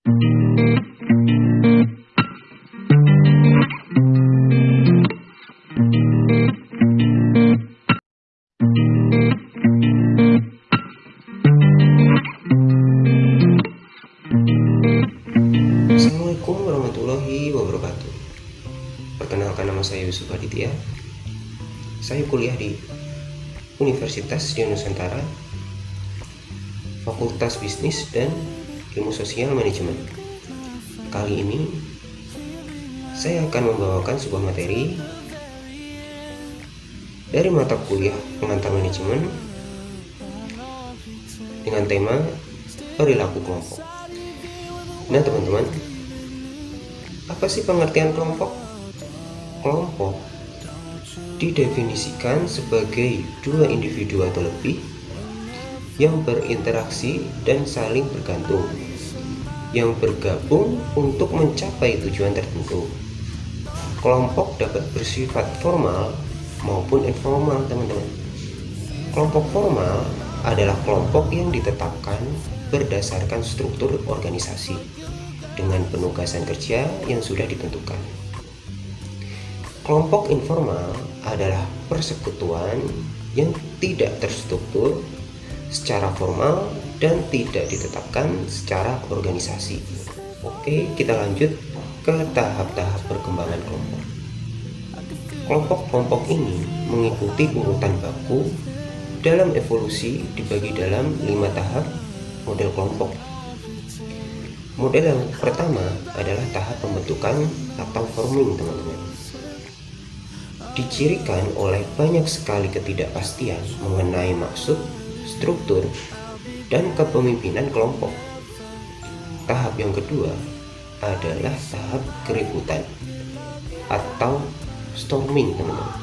Assalamualaikum warahmatullahi wabarakatuh. Perkenalkan, nama saya Yusuf Aditya. Saya kuliah di Universitas Nusantara, Fakultas Bisnis dan Ilmu Sosial Manajemen. Kali ini saya akan membawakan sebuah materi dari mata kuliah pengantar manajemen dengan tema perilaku kelompok. Nah teman-teman, apa sih pengertian kelompok? Kelompok didefinisikan sebagai dua individu atau lebih yang berinteraksi dan saling bergantung, yang bergabung untuk mencapai tujuan tertentu. Kelompok dapat bersifat formal maupun informal, teman-teman. Kelompok formal adalah kelompok yang ditetapkan berdasarkan struktur organisasi dengan penugasan kerja yang sudah ditentukan. Kelompok informal adalah persekutuan yang tidak terstruktur secara formal dan tidak ditetapkan secara organisasi. Oke, kita lanjut ke tahap-tahap perkembangan kelompok. Kelompok-kelompok ini mengikuti urutan baku dalam evolusi dibagi dalam 5 tahap model kelompok. Model yang pertama adalah tahap pembentukan atau forming, teman-teman. Dicirikan oleh banyak sekali ketidakpastian mengenai maksud, struktur, dan kepemimpinan kelompok. Tahap yang kedua adalah tahap keributan atau storming, teman-teman.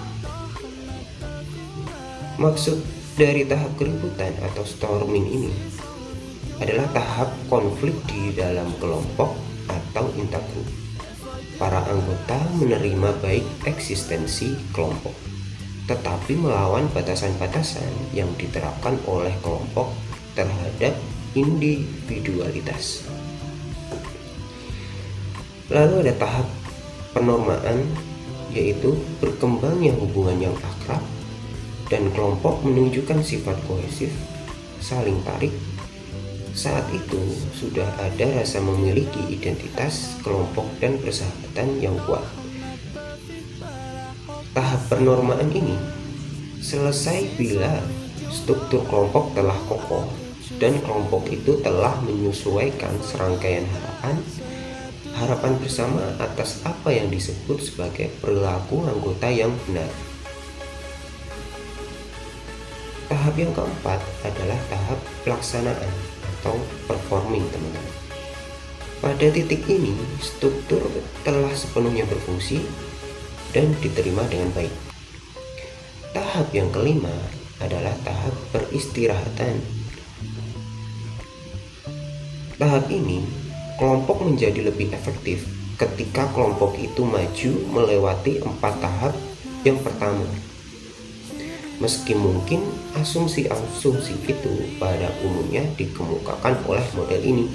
Maksud dari tahap keributan atau storming ini adalah tahap konflik di dalam kelompok atau intergroup. Para anggota menerima baik eksistensi kelompok, tetapi melawan batasan-batasan yang diterapkan oleh kelompok terhadap individualitas. Lalu ada tahap penormaan, yaitu berkembangnya hubungan yang akrab dan kelompok menunjukkan sifat kohesif, saling tarik. Saat itu sudah ada rasa memiliki identitas kelompok dan persahabatan yang kuat. Tahap penormaan ini selesai bila struktur kelompok telah kokoh dan kelompok itu telah menyesuaikan serangkaian harapan bersama atas apa yang disebut sebagai perilaku anggota yang benar. Tahap yang keempat adalah tahap pelaksanaan atau performing, teman-teman. Pada titik ini, struktur telah sepenuhnya berfungsi dan diterima dengan baik. Tahap yang kelima adalah tahap peristirahatan. Tahap ini, kelompok menjadi lebih efektif ketika kelompok itu maju melewati 4 tahap yang pertama. Meski mungkin asumsi-asumsi itu pada umumnya dikemukakan oleh model ini.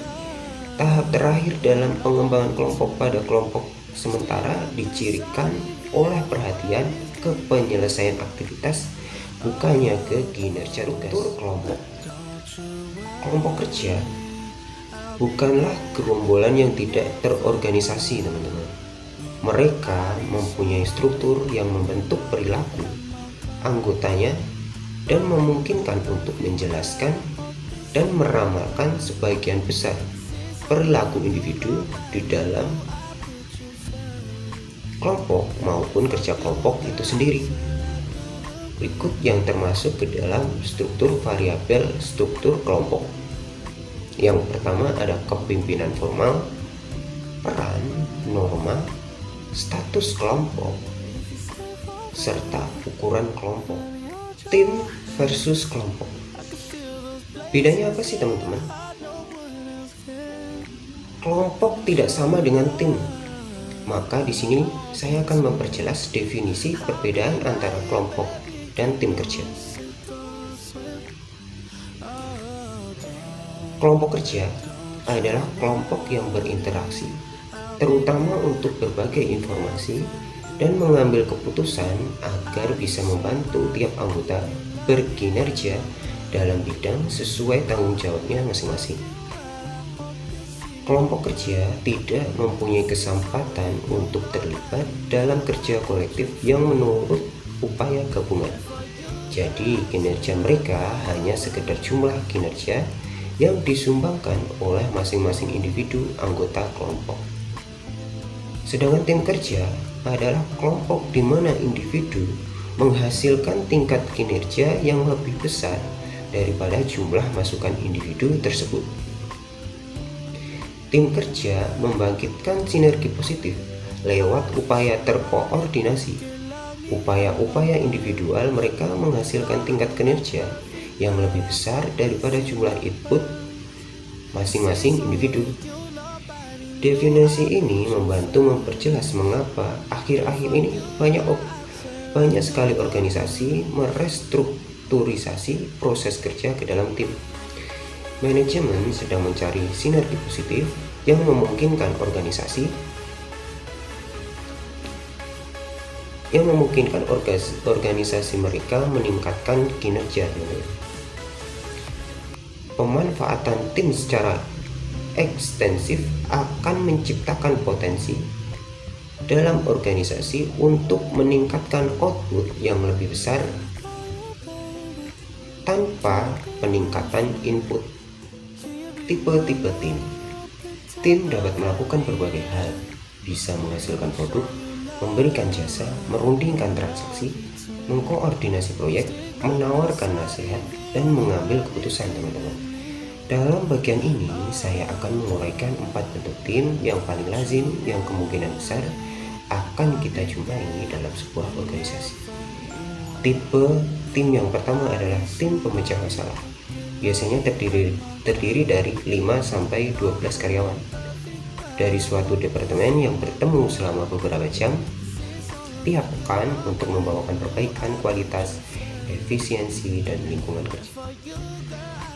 Tahap terakhir dalam pengembangan kelompok pada kelompok sementara dicirikan oleh perhatian ke penyelesaian aktivitas, bukannya ke kinerja tugas. Kelompok kerja bukanlah gerombolan yang tidak terorganisasi, teman-teman. Mereka mempunyai struktur yang membentuk perilaku anggotanya dan memungkinkan untuk menjelaskan dan meramalkan sebagian besar perilaku individu di dalam kelompok maupun kerja kelompok itu sendiri. Berikut yang termasuk ke dalam struktur variabel struktur kelompok. Yang pertama ada kepemimpinan formal, peran, norma, status kelompok, serta ukuran kelompok. Tim versus kelompok. Bedanya apa sih, teman-teman? Kelompok tidak sama dengan tim. Maka di sini saya akan memperjelas definisi perbedaan antara kelompok dan tim kerja. Kelompok kerja adalah kelompok yang berinteraksi, terutama untuk berbagai informasi dan mengambil keputusan agar bisa membantu tiap anggota berkinerja dalam bidang sesuai tanggung jawabnya masing-masing. Kelompok kerja tidak mempunyai kesempatan untuk terlibat dalam kerja kolektif yang menurut upaya gabungan. Jadi kinerja mereka hanya sekedar jumlah kinerja yang disumbangkan oleh masing-masing individu anggota kelompok. Sedangkan tim kerja adalah kelompok di mana individu menghasilkan tingkat kinerja yang lebih besar daripada jumlah masukan individu tersebut. Tim kerja membangkitkan sinergi positif lewat upaya terkoordinasi. Upaya-upaya individual mereka menghasilkan tingkat kinerja yang lebih besar daripada jumlah input masing-masing individu. Definisi ini membantu memperjelas mengapa akhir-akhir ini banyak sekali organisasi merestrukturisasi proses kerja ke dalam tim. Manajemen sedang mencari sinergi positif yang memungkinkan organisasi mereka meningkatkan kinerja. Pemanfaatan tim secara ekstensif akan menciptakan potensi dalam organisasi untuk meningkatkan output yang lebih besar tanpa peningkatan input. Tipe-tipe tim dapat melakukan berbagai hal, bisa menghasilkan produk, memberikan jasa, merundingkan transaksi, mengkoordinasi proyek, menawarkan nasihat, dan mengambil keputusan, teman-teman. Dalam bagian ini, saya akan menguraikan 4 bentuk tim yang paling lazim yang kemungkinan besar akan kita jumpai dalam sebuah organisasi. Tipe tim yang pertama adalah tim pemecah masalah. Biasanya terdiri dari 5-12 karyawan dari suatu departemen yang bertemu selama beberapa jam tiap pekan untuk membawakan perbaikan kualitas, efisiensi, dan lingkungan kerja.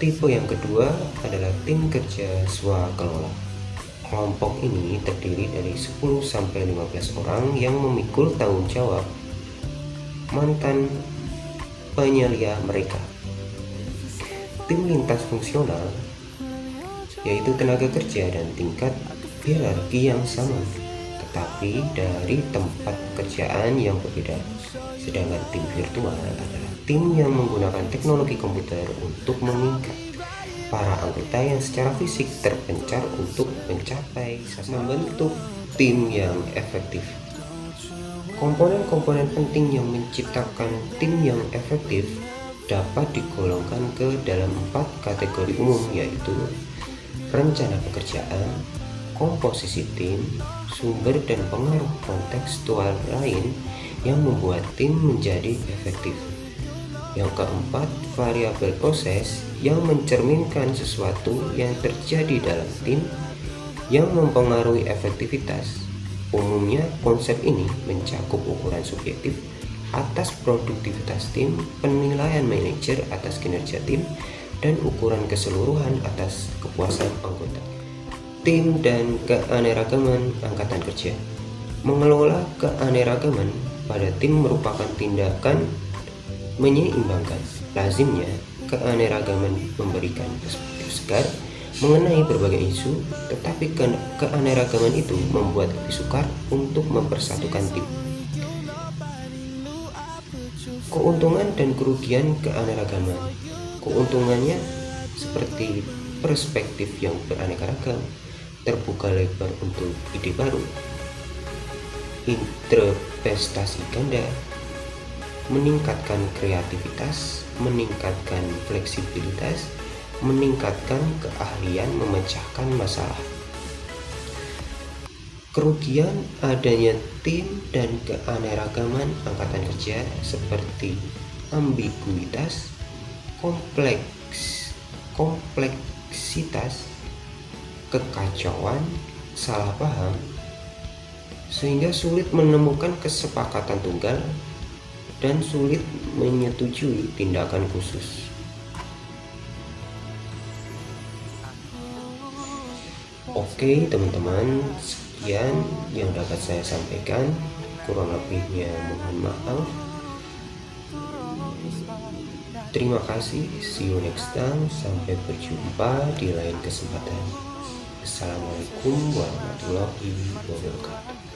Tipe yang kedua adalah tim kerja swakelola. Kelompok ini terdiri dari 10-15 orang yang memikul tanggung jawab mantan penyelia mereka. Tim lintas fungsional yaitu tenaga kerja dan tingkat hierarki yang sama, tetapi dari tempat pekerjaan yang berbeda. Sedangkan tim virtual adalah tim yang menggunakan teknologi komputer untuk mengikat para anggota yang secara fisik terpencar untuk mencapai sasaran. Membentuk tim yang efektif. Komponen-komponen penting yang menciptakan tim yang efektif dapat digolongkan ke dalam 4 kategori umum, yaitu rencana pekerjaan, komposisi tim, sumber dan pengaruh kontekstual lain yang membuat tim menjadi efektif. Yang keempat, variabel proses yang mencerminkan sesuatu yang terjadi dalam tim yang mempengaruhi efektivitas. Umumnya, konsep ini mencakup ukuran subjektif atas produktivitas tim, penilaian manajer atas kinerja tim, dan ukuran keseluruhan atas kepuasan anggota. Tim dan keanekaragaman angkatan kerja. Mengelola keanekaragaman pada tim merupakan tindakan menyeimbangkan. Lazimnya, keanekaragaman memberikan perspektif segar mengenai berbagai isu, tetapi keanekaragaman itu membuat lebih sukar untuk mempersatukan tim. Keuntungan dan kerugian keanekaragaman. Keuntungannya seperti perspektif yang beraneka ragam, terbuka lebar untuk ide baru, interpretasi ganda, meningkatkan kreativitas, meningkatkan fleksibilitas, meningkatkan keahlian memecahkan masalah. Kerugian adanya tim dan keanekaragaman angkatan kerja seperti ambiguitas, kompleksitas, kekacauan, salah paham, sehingga sulit menemukan kesepakatan tunggal dan sulit menyetujui tindakan khusus. Oke teman-teman, sekian yang dapat saya sampaikan. Kurang lebihnya mohon maaf. Terima kasih, see you next time. Sampai berjumpa di lain kesempatan. Assalamualaikum warahmatullahi wabarakatuh.